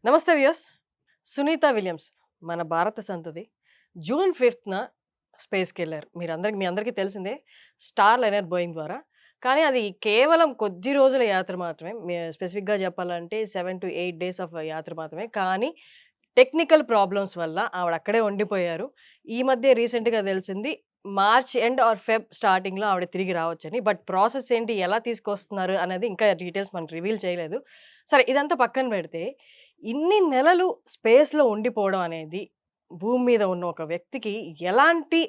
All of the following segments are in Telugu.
నమస్తే వ్యూయర్స్. సునీత విలియమ్స్ మన భారత సంతతి. జూన్ 5న స్పేస్‌కెళ్లారు. మీ అందరికీ తెలిసిందే. స్టార్ లైనర్ బోయింగ్ ద్వారా. కానీ అది కేవలం కొద్ది రోజుల యాత్ర మాత్రమే. స్పెసిఫిక్‌గా చెప్పాలంటే 7-8 డేస్ ఆఫ్ యాత్ర మాత్రమే. కానీ టెక్నికల్ ప్రాబ్లమ్స్ వల్ల ఆవిడ అక్కడే ఉండిపోయారు. ఈ మధ్య రీసెంట్‌గా తెలిసింది మార్చ్ ఎండ్ ఆర్ ఫెబ్ స్టార్టింగ్‌లో ఆవిడ తిరిగి రావచ్చని. బట్ ప్రాసెస్ ఏంటి? ఎలా తీసుకొస్తున్నారు? అనేది ఇంకా డీటెయిల్స్ మనకు రివీల్ చేయలేదు. సరే ఇదంతా పక్కన పెడితే ఇన్ని నెలలు స్పేస్‌లో ఉండిపోవడం అనేది భూమి మీద ఉన్న ఒక వ్యక్తికి ఎలాంటి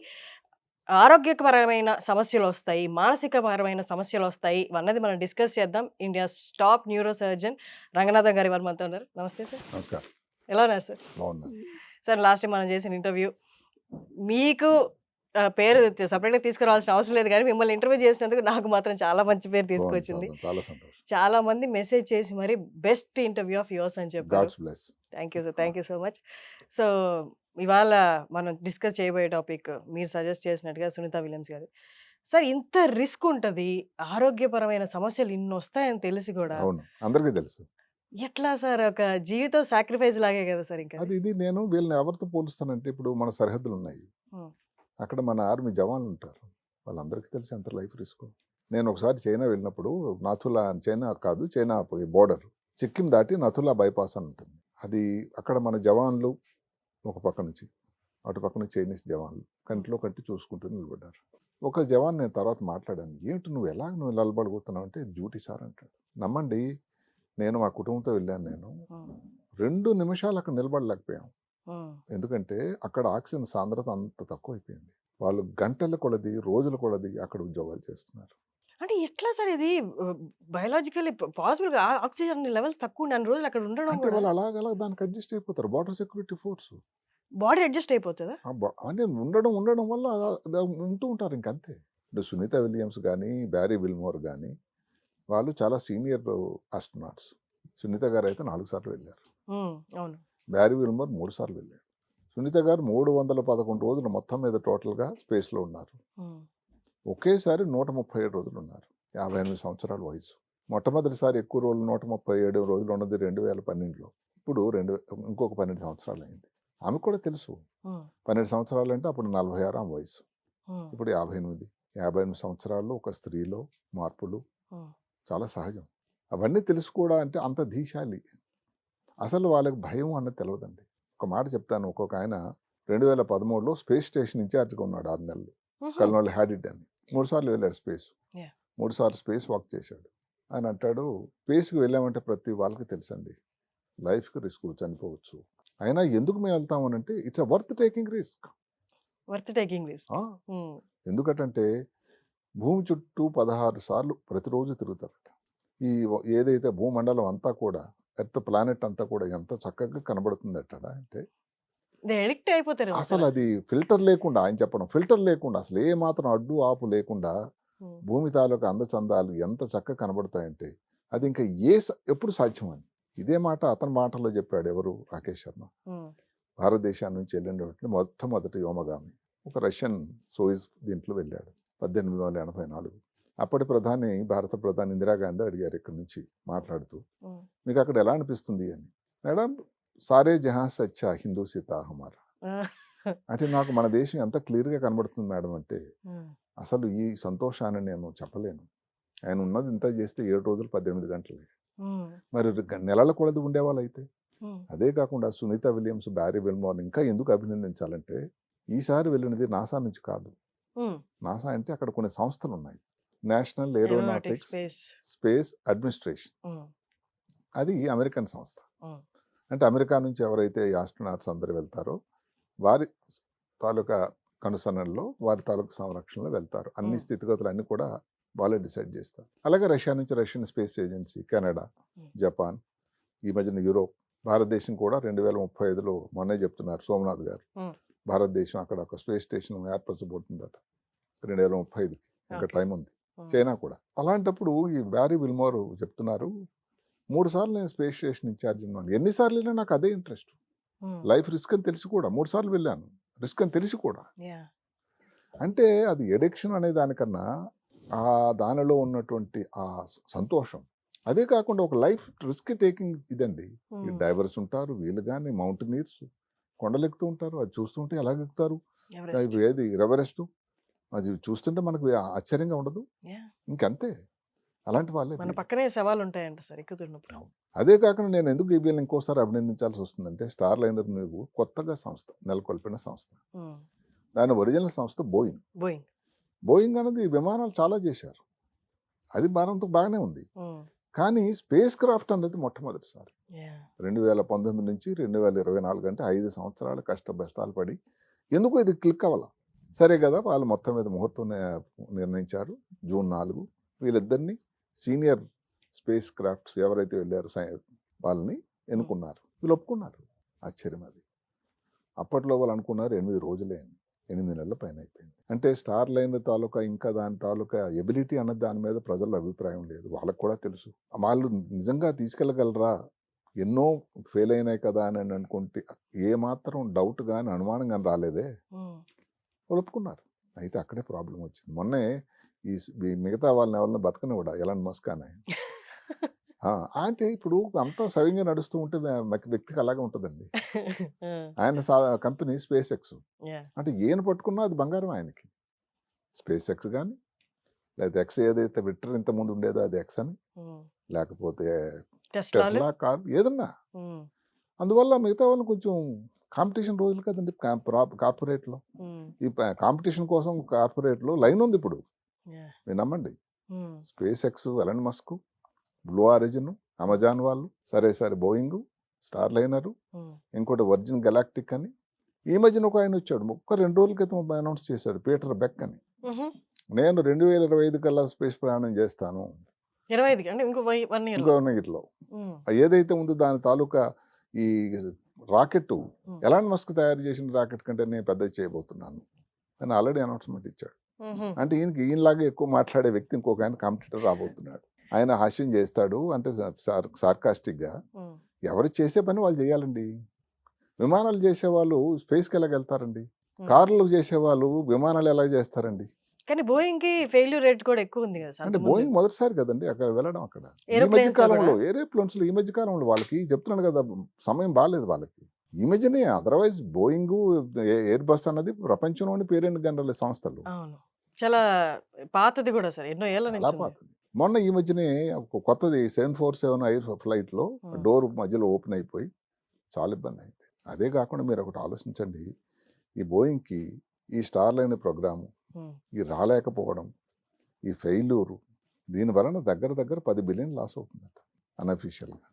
ఆరోగ్యపరమైన సమస్యలొస్తాయి, మానసికపరమైన సమస్యలొస్తాయి అన్నది మనం డిస్కస్ చేద్దాం. India's top neuro surgeon Ranganathan గారు ఇవాళ మనతో ఉన్నారు. నమస్తే సార్. నమస్కారం. ఎలా ఉన్నారు సార్? బాగున్నాను. సార్ లాస్ట్ టైమ్ మనం చేసిన ఇంటర్వ్యూ మీకు పేరు సెపరేట్‌గా తీసుకురావాల్సిన అవసరం లేదు గానీ, మిమ్మల్ని ఇంటర్వ్యూ చేసినందుకు నాకు మాత్రం చాలా మంచి పేరు బాగుంది. తీసుకొచ్చింది. చాలా సంతోషం. చాలా మంది మెసేజ్ చేసి మరి బెస్ట్ ఇంటర్వ్యూ ఆఫ్ యువర్స్ అని చెప్పారు. Gods bless. Thank you sir. Thank you so much. So, ఇవాళ మనం డిస్కస్ చేయబోయే టాపిక్ మీరు సజెస్ట్ చేసినట్టుగా సునీత విలియమ్స్ గారిది. సార్ ఇంత రిస్క్ ఉంటది. ఆరోగ్యపరమైన సమస్యలు ఇన్నొస్తాయని తెలిసి గూడా అవును. అందరికీ తెలుసు. ఎట్లా సార్ ఒక జీవితం సాక్రిఫైస్ లాగే గదా సార్ ఇంకది. ఇది నేను వీళ్ళని ఎవరితో పోలుస్తానంటే ఇప్పుడు మన సరిహద్దులున్నాయి. హ్మ్. అక్కడ మన ఆర్మీ జవాన్లుంటారు. వాళ్ళందరికీ తెలుసు ఎంత లైఫ్ రిస్కో. నేను ఒకసారి చైనా వెళ్ళినప్పుడు నాథులా చైనా కాదు చైనా బోర్డర్. సిక్కిం దాటి నథులా బైపాస్ అని ఉంటుంది. అది అక్కడ మన జవాన్లు ఒక పక్క నుంచి, అటు పక్క నుంచి చైనీస్ జవాన్లు కంటిలో కంటి చూసుకుంటూ నిలబడ్డారు. ఒక జవాన్ నేను తర్వాత మాట్లాడాను. "ఏంటి నువ్వు నిలబడగలుగుతున్నావు" అంటే "డ్యూటీ సార్" అంటాడు. నమ్మండి, నేను మా కుటుంబంతో వెళ్ళాను. నేను హ్మ్. 2 నిమిషాలు అక్కడ నిలబడలేకపోయాం. హ్మ్. ఎందుకంటే అక్కడ ఆక్సిజన్ సాంద్రత అంత తక్కువైపోయింది. వాళ్ళు గంటల కొలది, రోజుల కొలది అక్కడ ఉద్యోగాలు చేస్తున్నారు. అంటే ఎట్లా సార్ ఇది బయోలాజికల్లీ పాసిబుల్‌గా ఆక్సిజన్ లెవెల్స్ తక్కువుండి అన్ని రోజులు అక్కడ ఉండడం అంటే గూడా వాళ్ళు అలాగలా దానికి అడ్జస్ట్ అయిపోతారు. Border security force. Body adjust అయిపోతదా? అంటే ఉండడం వల్ల అలా ఉంటూ ఉంటారు ఇంకంతే. ఇప్పుడు సునీత విలియమ్స్ గానీ, బ్యారీ విల్మోర్ గానీ వాళ్ళు చాలా సీనియర్ ఆస్ట్రోనాట్స్. సునీత గారైతే 4 సార్లు వెళ్ళారు. అవును. బ్యారీ విల్మోర్ 3 సార్లు వెళ్ళారు. సునీత గారు 311 రోజులు మొత్తం మీద టోటల్‌గా స్పేస్‌లో ఉన్నారు. హ్మ్. ఒకేసారి 137 రోజులు ఉన్నారు. 58 సంవత్సరాల వయసు. మొట్టమొదటిసారి ఎక్కువ రోజులు 137 రోజులు ఉన్నది 2012లో. ఇప్పుడు ఇంకొక 12 సంవత్సరాలయింది. ఆమెకు కూడా తెలుసు. హ్మ్. 12 సంవత్సరాలంటే అప్పుడు 46 ఆమె వయసు. హ్మ్. ఇప్పుడు 58. 58 సంవత్సరాల్లో ఒక స్త్రీలో మార్పులు హ్మ్. చాలా సహజం. అవన్నీ తెలుసు కూడా అంటే అంత ధీశాలి. అసలు వాళ్ళకి భయం అన్నది తెలవదండి. ఒక మాట చెప్తాను. ఒక్కొక్క ఆయన 2013లో స్పేస్ స్టేషన్ ఇన్‌చార్జ్‌గా ఉన్నాడు 6 నెలలు. హుహు. కల్నల్ హ్యాడిడ్ అని. 3 సార్లు వెళ్ళాడు స్పేస్. యాహ్! 3 సార్లు స్పేస్ వాక్ చేశాడు. ఆయన అంటాడు, "స్పేస్‌కి వెళ్ళామంటే ప్రతి వాళ్ళకి తెలుసండి. లైఫ్‌కి రిస్క్ చనిపోవచ్చు. అయినా ఎందుకు మేము వెళ్తాం అనంటే it's a worth taking risk." Worth taking risk. ఆ! హ్మ్. ఎందుకటంటే భూమి చుట్టూ 16 సార్లు ప్రతిరోజు తిరుగుతారట. ఏదైతే భూమండలం అంతా కూడా ఎర్త్ ప్లానెట్ అంతా కూడా ఎంత చక్కగా కనబడుతుందట అంటే అడిక్ట్ అయిపోతారేమో సార్ అసలు అసలు. అది ఫిల్టర్ లేకుండా ఆయన చెప్పడం ఫిల్టర్ లేకుండా అసలు ఏ మాత్రం అడ్డు ఆపు లేకుండా హ్మ్. భూమి తాలూకా అందచందాలు ఎంత చక్కగా కనబడతాయంటే అది ఇంకా ఎప్పుడు సాధ్యం అని ఇదే మాట అతని మాటల్లో చెప్పాడు ఎవరు రాకేష్ శర్మ. హ్మ్. భారతదేశం నుంచి వెళ్ళినటువంటి మొట్టమొదటి వ్యోమగామి ఒక రష్యన్ సోయిజ్ దీంట్లో వెళ్ళాడు 1884. అప్పటి భారత ప్రధాని ఇందిరాగాంధీ అడిగారు ఇక్కడి నుంచి మాట్లాడుతూ, హ్మ్. మీకు అక్కడ ఎలా అనిపిస్తుంది అని. మేడం, సారే జహాన్ సే అచ్చా హిందూ సీతా హమారా. ఆ! అంటే నాకు మన దేశం ఎంత క్లియర్‌గా కనబడుతుంది మేడం అంటే, హ్మ్. అసలు ఈ సంతోషాన్ని నేను చెప్పలేను. ఆయన ఉన్నది ఇంత చేస్తే 7 రోజులు 18 గంటలే. హ్మ్. మరి నెలల కొలది ఉండేవాళ్ళైతే. హ్మ్. అదే కాకుండా సునీత విలియమ్స్, బ్యారీ విల్మోర్‌ని ఇంకా ఎందుకు అభినందించాలంటే, ఈసారి వెళ్ళినది నాసా నుంచి కాదు. హ్మ్. నాసా అంటే అక్కడ కొన్ని సంస్థలున్నాయి. National aeronautics aeronautics space. Space administration. హ్మ్. అది అమెరికన్ సంస్థ. హ్మ్. అంటే అమెరికా నుంచి ఎవరైతే ఈ ఆస్ట్రోనాట్స్ అందరూ వెళ్తారో, వారి తాలూకా కనుసన్నల్లో, వారి తాలూకా సంరక్షణలో వెళ్తారు. అన్ని హ్మ్. స్థితిగతులన్నీ కూడా వాళ్ళే డిసైడ్ చేస్తారు. అలాగే రష్యా నుంచి రష్యన్ స్పేస్ ఏజెన్సీ, కెనడా, హ్మ్. జపాన్, ఈ మధ్యన యూరోప్, భారతదేశం కూడా 2035లో మొన్నే చెప్తున్నారు సోమనాథ్ గారు. హ్మ్. భారతదేశం అక్కడ ఒక స్పేస్ స్టేషన్ ఏర్పరచబోతుందట 2035కి. ఇంకా ఓకే. టైం ఉంది. హ్మ్. చైనా కూడా. అలాంటప్పుడు ఈ బ్యారీ విల్మోర్ చెప్తున్నారు, 3 సార్లు నేను స్పేస్ స్టేషన్ ఇన్‌చార్జ్ ఉన్నాను. ఎన్ని సార్లు వెళ్ళినా నాకు అదే ఇంట్రెస్ట్. హ్మ్. లైఫ్ రిస్క్ అని తెలిసి కూడా 3 సార్లు వెళ్ళాను. రిస్క్ అని తెలిసి కూడా. యాహ్! అంటే అది అడిక్షన్ అనే దానికన్నా దానిలో ఉన్నటువంటి ఆ సంతోషం, అదే కాకుండా ఒక లైఫ్ రిస్క్ టేకింగ్ ఇదండి. ఈ ఉమ్, డైవర్స్ ఉంటారు, వీళ్ళు కానీ మౌంటనీర్స్ కొండలెక్కుతూ ఉంటారు. అది చూస్తుంటే ఎలా ఎక్కుతారు? ఎవరెస్ట్. ఏది ఎవరెస్ట్, అది చూస్తుంటే మనకు ఆశ్చర్యంగా ఉండదు. Yeah. ఇంకంతే. అలాంటి వాళ్ళే మన వీళ్ళు. పక్కనే సవాలు ఉంటాయంట సార్ ఎక్కుతున్నప్పుడు. అదే కాకుండా నేను ఎందుకు వీళ్ళని ఇంకోసారి అభినందించాల్సి వస్తుందంటే, స్టార్ లైనర్ నువ్వు కొత్తగా సంస్థ నెలకొల్పిన సంస్థ. ఉమ్, దాని ఒరిజినల్ సంస్థ బోయింగ్. బోయింగ్. బోయింగ్ అనేది విమానాలు చాలా చేశారు. అది భారంతో బాగానే ఉంది. ఉమ్, కానీ స్పేస్ క్రాఫ్ట్ అనేది మొట్టమొదటిసారి yeah. 2019 నుంచి 2024 అంటే 5 సంవత్సరాలు కష్టాలు పడి ఎందుకు ఇది క్లిక్ అవ్వాల. సరే కదా, వాళ్ళు మొత్తం మీద ముహూర్తం నిర్ణయించారు. జూన్ 4 వీళ్ళిద్దరిని సీనియర్ స్పేస్ క్రాఫ్ట్స్ ఎవరైతే వెళ్ళారో వాళ్ళని ఎన్నుకున్నారు. వీళ్ళు ఒప్పుకున్నారు. ఆశ్చర్యం అది. అప్పట్లో వాళ్ళు అనుకున్నారు 8 రోజులే అని. 8 నెలల పైన అయిపోయింది. అంటే స్టార్ లైన్ తాలూకా ఇంకా దాని తాలూకా ఎబిలిటీ అన్నది దాని మీద ప్రజల అభిప్రాయం లేదు. వాళ్ళకు కూడా తెలుసు. వాళ్ళు నిజంగా తీసుకెళ్ళగలరా, ఎన్నో ఫెయిల్ అయినాయి కదా అని అనుకుంటే ఏమాత్రం డౌట్ కానీ అనుమానం కానీ రాలేదే. ఉమ్, వాళ్ళు ఒప్పుకున్నారు. అయితే అక్కడే ప్రాబ్లం వచ్చింది. మొన్నే ఈ మిగతా వాళ్ళని ఎవరిని బతకనివ్వడా ఎలాన్ మస్క్ అని. అంటే ఇప్పుడు అంతా సవ్యంగా నడుస్తూ ఉంటే వ్యక్తికి అలాగే ఉంటుందండి. ఆయన కంపెనీ స్పేస్ ఎక్స్. yeah. అంటే ఏం పట్టుకున్నా అది బంగారం ఆయనకి. స్పేస్ ఎక్స్ కానీ, లేకపోతే ఎక్స్ ఏదైతే విక్టర్ ఇంత ముందు ఉండేదో అది ఎక్స్ అని, ఉమ్, లేకపోతే టెస్లాలు. టెస్లా కార్ ఏదన్నా. ఉమ్, అందువల్ల మిగతా వాళ్ళు కొంచెం కాంపిటీషన్ రోజులు కదండి కార్పొరేట్లో. ఉమ్, ఈ కాంపిటీషన్ కోసం కార్పొరేట్లో లైన్ ఉంది ఇప్పుడు. yeah. మీరు నమ్మండి. Um, SpaceX, Elon Musk, Blue Origin, Amazon వాళ్ళు, సరే బోయింగ్, స్టార్ లైనరు, ఉమ్, ఇంకోటి వర్జిన్ గెలాక్టిక్ అని. ఈ మధ్యన ఒక ఆయన వచ్చాడు, 2 రోజుల క్రితం అనౌన్స్ చేశాడు, పీటర్ బెక్ అని. ఉహు. నేను 2025 కల్లా స్పేస్ ప్రయాణం చేస్తాను. 25 అంటే ఇంకో 1 year. ఇంకో ఇట్లా ఏదైతే ఉందో దాని తాలూకా ఈ రాకెట్ ఎలాన్ మస్క్ తయారు చేసిన రాకెట్ కంటే నేను పెద్దది చేయబోతున్నాను అని ఆల్రెడీ అనౌన్స్మెంట్ ఇచ్చాడు. అంటే ఈయనలాగా ఎక్కువ మాట్లాడే వ్యక్తి ఇంకొక ఆయన కాంపిటీటర్ రాబోతున్నాడు. ఆయన హాస్యం చేస్తాడు, అంటే సార్కాస్టిక్గా. ఎవరు చేసే పని వాళ్ళు చేయాలండి. విమానాలు చేసేవాళ్ళు స్పేస్కి ఎలా వెళ్తారండి? కార్లు చేసేవాళ్ళు విమానాలు ఎలా చేస్తారండి? కానీ బోయింగ్ కి ఫెయిల్యూర్ రేట్ కూడా ఎక్కువ ఉంది కదా సార్. అంటే బోయింగ్ మొదటిసారి కదండి అక్కడ వెళ్ళడం. అక్కడ ఈ Aeroplanes మధ్య లో కాలంలో కూడా? ఏరోప్లేన్స్ లో ఈ మధ్య కాలంలో వాళ్ళకి చెప్తున్నాను కదా, సమయం బాగాలేదు వాళ్ళకి ఈ మధ్యనే. అదర్వైజ్ బోయింగ్, ఎయిర్ బస్ అన్నది ప్రపంచంలోని పేరెంట్ గంటల సంస్థలు. అవును. చాలా పాతది కూడా సార్. ఎన్నో ఏళ్ల చాలా నుంచి ఉంది. పాతది. మొన్న ఈ మధ్యనే ఒక కొత్తది 747 ఎయిర్ ఫ్లైట్ లో డోర్ మధ్యలో ఓపెన్ అయిపోయి చాలా ఇబ్బంది అయింది. అదే కాకుండా మీరు ఒకటి ఆలోచించండి, ఈ బోయింగ్కి ఈ స్టార్ లైన్ ప్రోగ్రాము, ఈ రాలేకపోవడం, ఈ ఫెయిల్యూరు, దీని వలన దగ్గర 10 బిలియన్ లాస్ అవుతుందట అన్అఫీషియల్గా.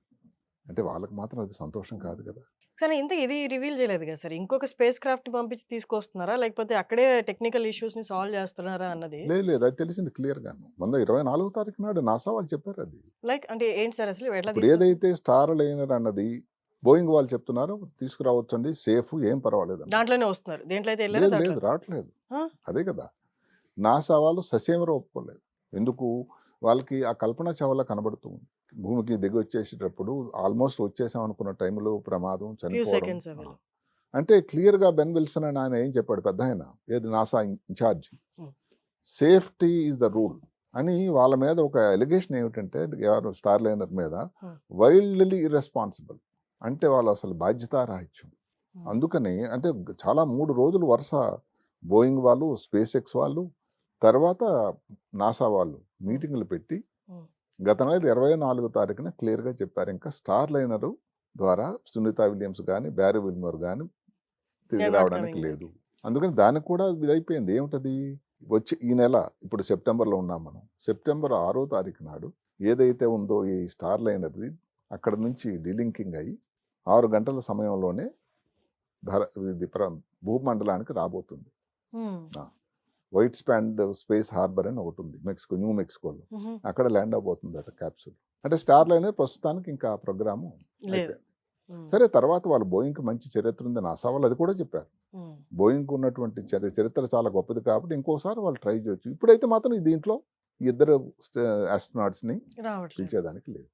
అంటే వాళ్ళకి మాత్రం అది సంతోషం కాదు కదా. కానీ ఇంత ఇది రివీల్ చేయలేదు కదా సార్. ఇంకొక స్పేస్ క్రాఫ్ట్ పంపించి తీసుకొస్తున్నారా, లేకపోతే అక్కడే టెక్నికల్ ఇష్యూస్ ని సాల్వ్ చేస్తున్నారా అన్నది. లేదు అది తెలిసింది క్లియర్గాను. మొన్న 24వ తారీఖు నాడు నాసా వాళ్ళు చెప్పారు. అది లైక్ అంటే ఏంటి సార్ అసలు ఎట్లా ఇప్పుడు ఏదైతే స్టార్ లైనర్ అన్నది బోయింగ్ వాళ్ళు చెప్తున్నారు తీసుకురావచ్చండి, సేఫ్, ఏం పర్వాలేదు. దాంట్లోనే వస్తున్నారు. దేంట్లో అయితే లేదు లేదు రావట్లేదు. అదే కదా, నాసా వాళ్ళు ససేమరా ఒప్పుకోలేదు. ఎందుకు? వాళ్ళకి ఆ కల్పన చావ్లా కనబడుతూ ఉంది. భూమికి దిగి వచ్చేసేటప్పుడు ఆల్మోస్ట్ వచ్చేసాం అనుకున్న టైంలో ప్రమాదం, చనిపోవడం. అంటే క్లియర్గా బెన్ విల్సన్ అని ఆయన ఏం చెప్పాడు, పెద్ద ఆయన, ఏది NASA incharge, safety is the rule అని. వాళ్ళ మీద ఒక ఎలిగేషన్ ఏమిటంటే, ఎవరు స్టార్ లైనర్ మీద వైల్డ్లీ ఇర్రెస్పాన్సిబుల్, అంటే వాళ్ళు అసలు బాధ్యతారాహిత్యం. అందుకని అంటే చాలా 3 రోజులు వరుస బోయింగ్ వాళ్ళు, స్పేస్ ఎక్స్ వాళ్ళు, తర్వాత నాసా వాళ్ళు మీటింగ్లు పెట్టి గత నెల 24వ తారీఖున క్లియర్గా చెప్పారు, ఇంకా స్టార్ లైనరు ద్వారా సునీత విలియమ్స్ కానీ బ్యారీ విల్మర్ కానీ తిరిగి రావడానికి లేదు. అందుకని దానికి కూడా ఇది అయిపోయింది. ఏమిటది? వచ్చి ఈ నెల, ఇప్పుడు సెప్టెంబర్లో ఉన్నాం మనం, సెప్టెంబర్ 6వ తారీఖు నాడు ఏదైతే ఉందో ఈ స్టార్ లైనర్ది అక్కడ నుంచి డీలింకింగ్ అయ్యి 6 గంటల సమయంలోనే భూమండలానికి రాబోతుంది. వైట్ స్పాండ్ స్పేస్ హార్బర్ అని ఒకటి ఉంది న్యూ మెక్సికోలో, అక్కడ ల్యాండ్ అవబోతుంది అట క్యాప్సూల్. అంటే స్టార్ లైనర్ ప్రస్తుతానికి ఇంకా ప్రోగ్రాము అయిపోయింది. సరే, తర్వాత వాళ్ళు బోయింగ్కి మంచి చరిత్ర ఉంది, నాసా వాళ్ళు అది కూడా చెప్పారు. బోయింగ్ ఉన్నటువంటి చరిత్ర చాలా గొప్పది కాబట్టి ఇంకోసారి వాళ్ళు ట్రై చేయొచ్చు. ఇప్పుడైతే మాత్రం దీంట్లో 2 ఆస్ట్రోనాట్స్ని పిలిచేదానికి లేదు.